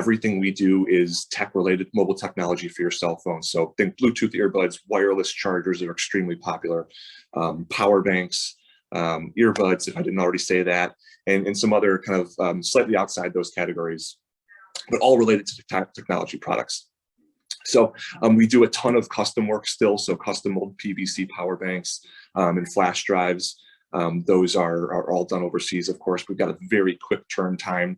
Everything we do is tech-related, mobile technology for your cell phone. So think Bluetooth earbuds, wireless chargers that are extremely popular, power banks, earbuds, if I didn't already say that, and some other kind of slightly outside those categories, but all related to technology products. So we do a ton of custom work still, so custom molded PVC power banks and flash drives. Those are all done overseas, of course. We've got a very quick turn time.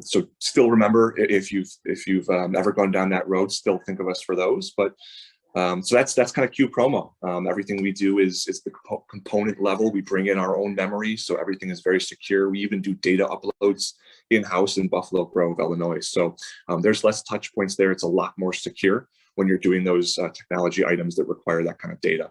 So still remember, if you've ever gone down that road, still think of us for those. But so that's kind of Q Promo. Everything we do is the component level. We bring in our own memory, so everything is very secure. We even do data uploads in-house in Buffalo Grove, Illinois. So there's less touch points there. It's a lot more secure when you're doing those technology items that require that kind of data.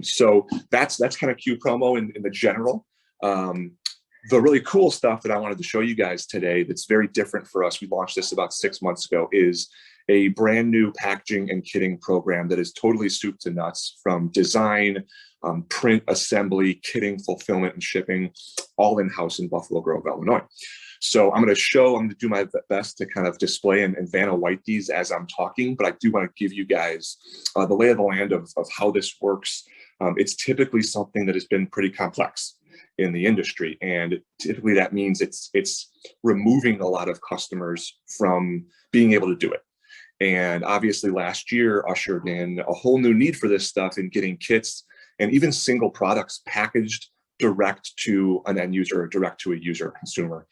So that's kind of Q Promo in the general. The really cool stuff that I wanted to show you guys today that's very different for us, we launched this about 6 months ago, is a brand new packaging and kitting program that is totally soup to nuts, from design, print, assembly, kitting, fulfillment, and shipping, all in-house in Buffalo Grove, Illinois. So I'm going to do my best to kind of display and Vanna White these as I'm talking, but I do want to give you guys the lay of the land of how this works. It's typically something that has been pretty complex in the industry, and typically that means it's removing a lot of customers from being able to do it. And obviously last year ushered in a whole new need for this stuff in getting kits and even single products packaged direct to an end user or direct to a user consumer.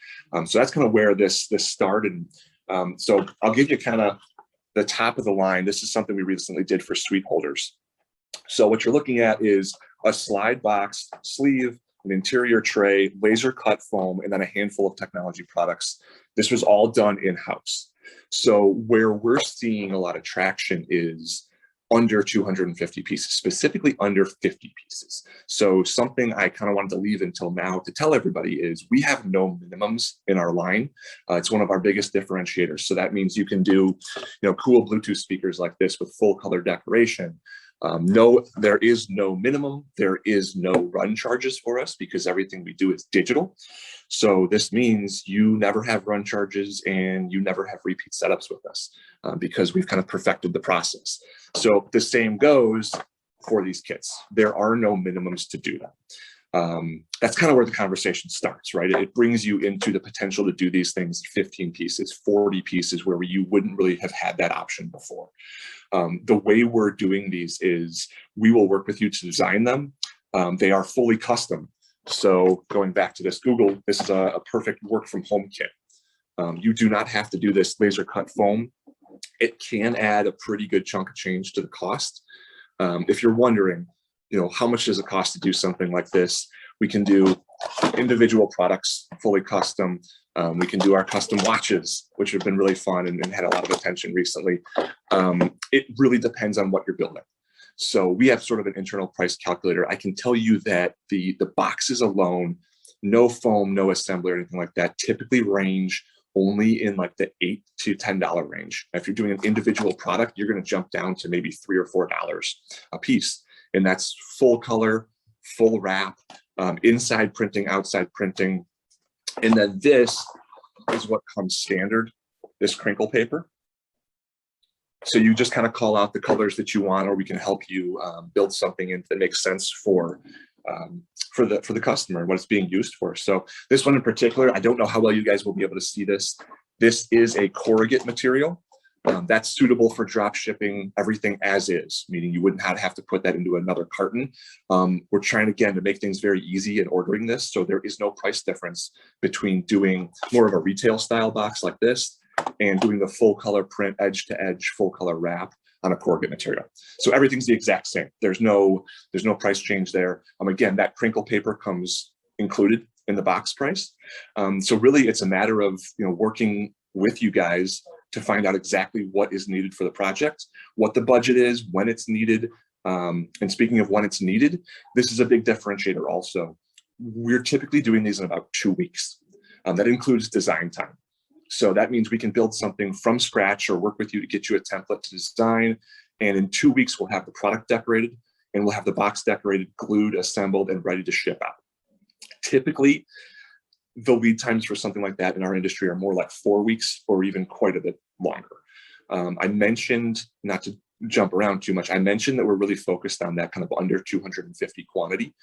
So that's kind of where this started. So I'll give you kind of the top of the line. This is something we recently did for suite holders. So what you're looking at is a slide box, sleeve, an interior tray, laser cut foam, and then a handful of technology products. This was all done in-house. So where we're seeing a lot of traction is under 250 pieces, specifically under 50 pieces. So something I kind of wanted to leave until now to tell everybody is we have no minimums in our line. It's one of our biggest differentiators. So that means you can do, cool Bluetooth speakers like this with full color decoration. No, there is no minimum. There is no run charges for us because everything we do is digital. So this means you never have run charges and you never have repeat setups with us because we've kind of perfected the process. So the same goes for these kits. There are no minimums to do them. That's kind of where the conversation starts, right? It brings you into the potential to do these things 15 pieces, 40 pieces, where you wouldn't really have had that option before. The way we're doing these is we will work with you to design them. They are fully custom. So going back to this Google, this is a perfect work from home kit. You do not have to do this laser cut foam. It can add a pretty good chunk of change to the cost. If you're wondering, how much does it cost to do something like this? We can do individual products, fully custom. We can do our custom watches, which have been really fun and had a lot of attention recently. It really depends on what you're building. So we have sort of an internal price calculator. I can tell you that the boxes alone, no foam, no assembly or anything like that, typically range only in like the $8 to $10 range. If you're doing an individual product, you're going to jump down to maybe $3 or $4 a piece. And that's full color, full wrap, inside printing, outside printing. And then this is what comes standard, this crinkle paper. So you just kind of call out the colors that you want, or we can help you build something that makes sense for the customer and what it's being used for. So this one in particular, I don't know how well you guys will be able to see this. This is a corrugate material. That's suitable for drop shipping everything as is, meaning you wouldn't have to put that into another carton. We're trying, again, to make things very easy in ordering this. So there is no price difference between doing more of a retail style box like this and doing the full color print, edge to edge, full color wrap on a corrugate material. So everything's the exact same. There's no price change there. Again, that crinkle paper comes included in the box price. So really it's a matter of, working with you guys to find out exactly what is needed for the project, what the budget is, when it's needed. And speaking of when it's needed, this is a big differentiator also. We're typically doing these in about 2 weeks. That includes design time. So that means we can build something from scratch or work with you to get you a template to design. And in 2 weeks, we'll have the product decorated and we'll have the box decorated, glued, assembled, and ready to ship out. Typically, the lead times for something like that in our industry are more like 4 weeks or even quite a bit longer. I mentioned, not to jump around too much, I mentioned that we're really focused on that kind of under 250 quantity.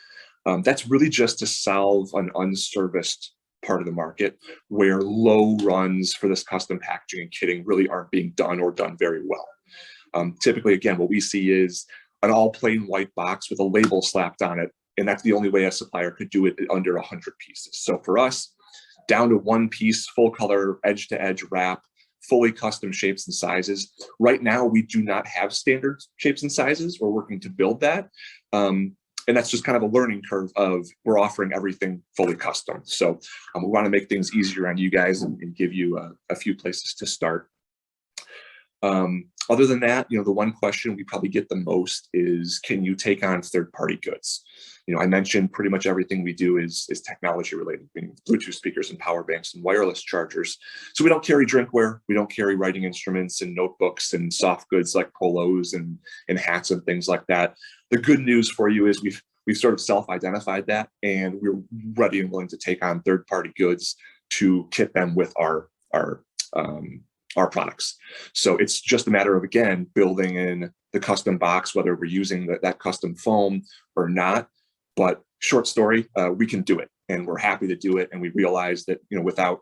That's really just to solve an unserviced part of the market where low runs for this custom packaging and kitting really aren't being done or done very well. Typically, again, what we see is an all plain white box with a label slapped on it, and that's the only way a supplier could do it under 100 pieces. So for us, down to 1 piece, full color, edge to edge wrap, fully custom shapes and sizes. Right now, we do not have standard shapes and sizes. We're working to build that. And that's just kind of a learning curve of we're offering everything fully custom. So we want to make things easier on you guys and give you a few places to start. Other than that, the one question we probably get the most is, can you take on third-party goods? I mentioned pretty much everything we do is technology related, meaning Bluetooth speakers and power banks and wireless chargers. So we don't carry drinkware, we don't carry writing instruments and notebooks and soft goods like polos and hats and things like that. The good news for you is we've sort of self-identified that, and we're ready and willing to take on third-party goods to kit them with our products. So it's just a matter of, again, building in the custom box, whether we're using that custom foam or not. But short story, we can do it, and we're happy to do it. And we realize that, without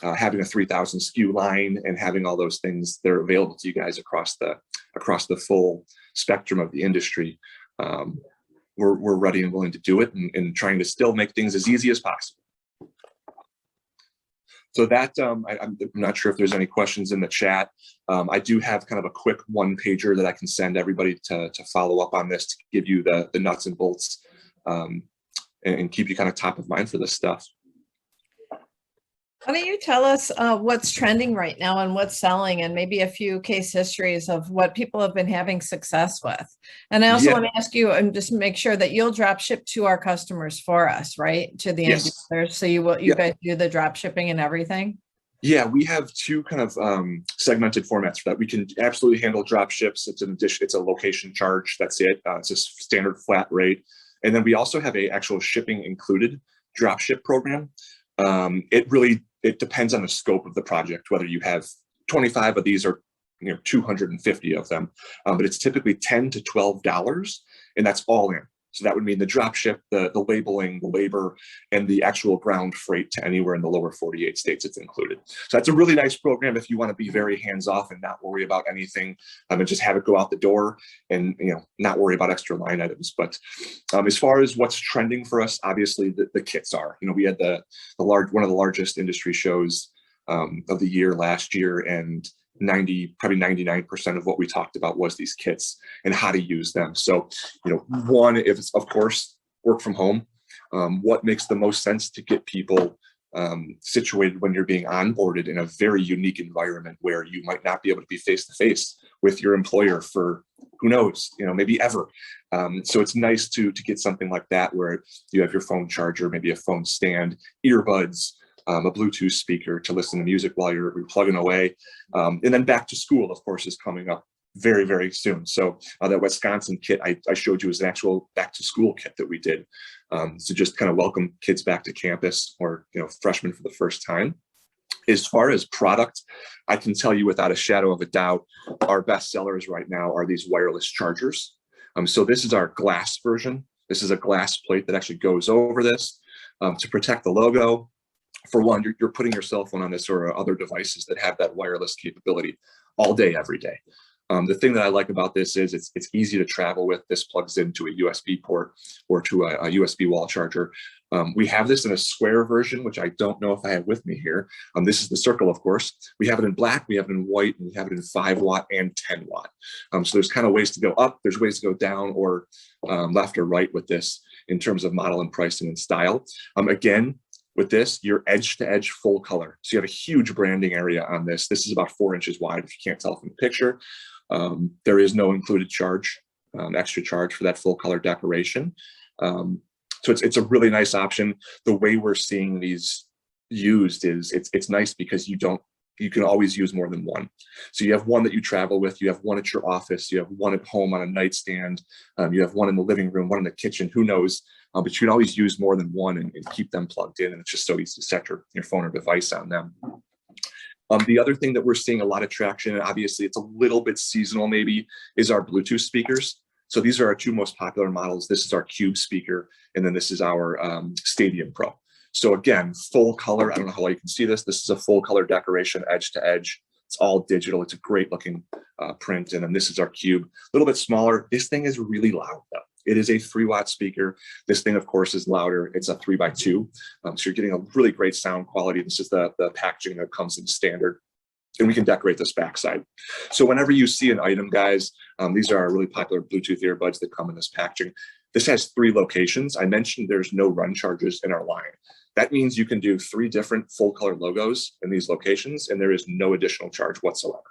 having a 3,000 SKU line and having all those things, they're available to you guys across the full spectrum of the industry. We're ready and willing to do it, and trying to still make things as easy as possible. So that, I'm not sure if there's any questions in the chat. I do have kind of a quick one-pager that I can send everybody to follow up on this, to give you the nuts and bolts, and keep you kind of top of mind for this stuff. Why don't you tell us what's trending right now and what's selling, and maybe a few case histories of what people have been having success with. And I also want to ask you, and just make sure that you'll drop ship to our customers for us, right? To the end users. So you guys do the drop shipping and everything? Yeah, we have two kind of segmented formats for that. We can absolutely handle drop ships. It's a location charge. That's it. It's a standard flat rate. And then we also have a actual shipping included drop ship program. It depends on the scope of the project, whether you have 25 of these or 250 of them, but it's typically $10 to $12, and that's all in. So that would mean the drop ship, the labeling, the labor, and the actual ground freight to anywhere in the lower 48 states. It's included. So that's a really nice program if you want to be very hands-off and not worry about anything, and just have it go out the door and not worry about extra line items. But as far as what's trending for us, obviously the kits are. We had one of the largest industry shows of the year last year, and probably 99% of what we talked about was these kits and how to use them. So, one, if it's, of course, work from home, what makes the most sense to get people situated when you're being onboarded in a very unique environment where you might not be able to be face-to-face with your employer for, who knows, maybe ever. So it's nice to get something like that where you have your phone charger, maybe a phone stand, earbuds, a Bluetooth speaker to listen to music while you're plugging away. And then back to school, of course, is coming up very, very soon. So that Wisconsin kit I showed you is an actual back to school kit that we did. So just kind of welcome kids back to campus, or freshmen for the first time. As far as product, I can tell you without a shadow of a doubt, our best sellers right now are these wireless chargers. So this is our glass version. This is a glass plate that actually goes over this to protect the logo. For one, you're putting your cell phone on this or other devices that have that wireless capability all day, every day. The thing that I like about this is it's easy to travel with. This plugs into a USB port or to a USB wall charger. We have this in a square version, which I don't know if I have with me here. This is the circle, of course. We have it in black, we have it in white, and we have it in 5 watt and 10 watt. So there's kind of ways to go up, there's ways to go down, or left or right with this in terms of model and pricing and style. Again, with this, you're edge to edge full color. So you have a huge branding area on this. This is about 4 inches wide, if you can't tell from the picture. There is no included charge, extra charge for that full color decoration. So it's a really nice option. The way we're seeing these used is it's nice because you don't you can always use more than one. So you have one that you travel with, you have one at your office, you have one at home on a nightstand, you have one in the living room, one in the kitchen, who knows, but you can always use more than one and keep them plugged in, and it's just so easy to set your phone or device on them. The other thing that we're seeing a lot of traction, and obviously it's a little bit seasonal maybe, is our Bluetooth speakers. So these are our two most popular models. This is our Cube speaker, and then this is our Stadium Pro. So again, full color. I don't know how well you can see this. This is a full color decoration, edge to edge. It's all digital. It's a great looking print. And then this is our Cube, a little bit smaller. This thing is really loud though. It is a 3-watt speaker. This thing, of course, is louder. It's a 3x2. So you're getting a really great sound quality. This is the packaging that comes in standard. And we can decorate this backside. So whenever you see an item, guys, these are our really popular Bluetooth earbuds that come in this packaging. This has 3 locations. I mentioned there's no run charges in our line. That means you can do 3 different full color logos in these locations, and there is no additional charge whatsoever.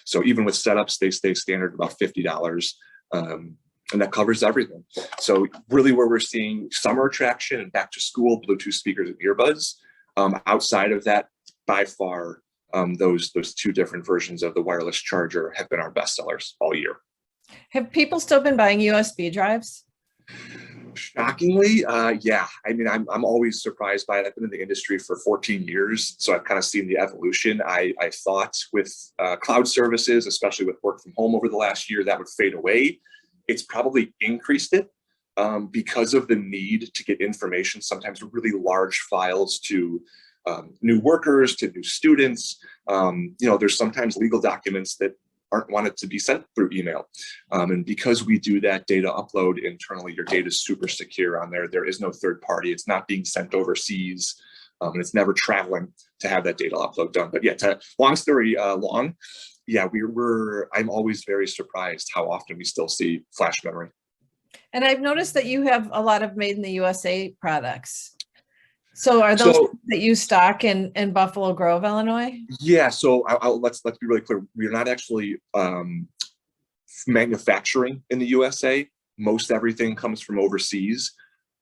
So even with setups, they stay standard about $50, and that covers everything. So really where we're seeing summer traction and back to school, Bluetooth speakers and earbuds. Outside of that, by far, those 2 different versions of the wireless charger have been our best sellers all year. Have people still been buying USB drives? Shockingly, yeah. I mean, I'm always surprised by it. I've been in the industry for 14 years, so I've kind of seen the evolution. I thought with cloud services, especially with work from home over the last year, that would fade away. It's probably increased it because of the need to get information, sometimes really large files to new workers, to new students. There's sometimes legal documents that aren't wanted to be sent through email. And because we do that data upload internally, your data is super secure on there. There is no third party. It's not being sent overseas. And it's never traveling to have that data upload done. But yeah, long story long, yeah, I'm always very surprised how often we still see flash memory. And I've noticed that you have a lot of made in the USA products. So are those that you stock in Buffalo Grove, Illinois? Yeah, so let's be really clear. We're not actually manufacturing in the USA. Most everything comes from overseas.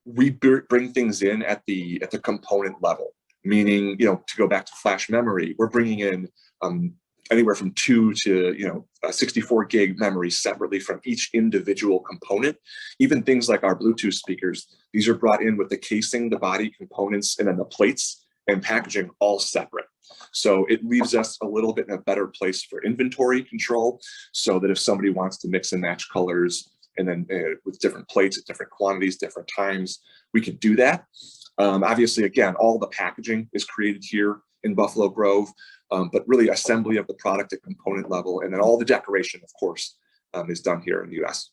We bring things in at the component level, meaning, to go back to flash memory, we're bringing in anywhere from 2 to 64 gig memory separately from each individual component. Even things like our Bluetooth speakers, these are brought in with the casing, the body components, and then the plates and packaging all separate. So it leaves us a little bit in a better place for inventory control, so that if somebody wants to mix and match colors and then with different plates at different quantities, different times, we can do that. Obviously, again, all the packaging is created here in Buffalo Grove, but really assembly of the product at component level, and then all the decoration, of course, is done here in the US.